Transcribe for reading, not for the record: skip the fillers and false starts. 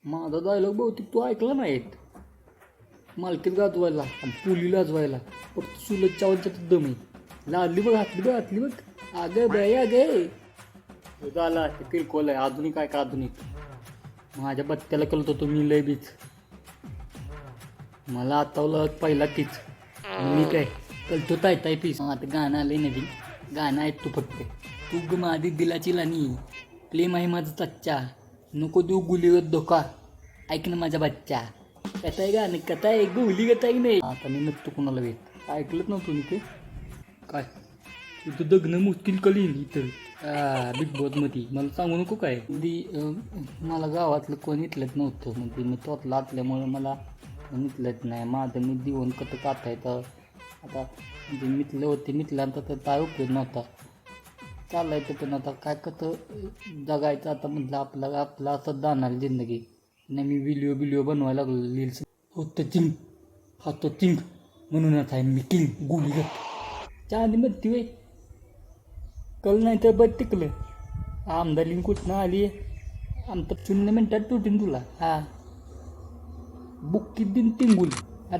माझा डायलॉग बहुतेक तू ऐकला नाहीत. मालकीत गाजवायला आणि पुली लाजवायला फक्त सुलत चावलच्या दम आहे. लादली बघ, हातली बघ, हातली बघ. अगं बाई अगे झाला ते किरकोळ आहे. आधुनिक आहे का आधुनिक? माझ्या बत्त्याला कळत होतो मी लय बीच. मला आतावलं पहिला तीच मी काय कळतो ताय पीस. आता गाणं आलंय नवीन गाणं ऐक तू फक्त. तू ग माझी दिलाची लानी प्रेम आहे माझं चच्चा नको देऊ गुलीवर धोका ऐक ना माझा बच्चा. कथा आहे गाणं कथा आहे गुली कथा आहे नाही. आता मी नसतो कुणाला वेळ ऐकलंच नव्हतं मी ते काय तुझं दगणं मुश्किल कळीन इथं बिग बॉसमध्ये. मला सांगू नको काय मला गावातलं कोण इथलंच नव्हतं. म्हणजे मी तोतला असल्यामुळं मला मिथलत नाही. माझं मी दिवून कथं काथा येतं. आता म्हणजे मिथलं होते मिथल्यानंतर तर काय उपयोग नव्हता चालायचं. पण आता काय कथं जगायचं आता म्हटलं आपलं असं जाणार जिंदगी. नाही मी व्हिडिओ बनवायला लागलो रील्स होतं चिंग हातो चिंग म्हणूनच आहे मी किंग गुली चांदी म्हणते वे कल नाही तर बघ टिकलं. आमदार कुठनं आली आमचं 0 मिनटात तुटीन तुला. हा बुक्की दिन टिंगूल.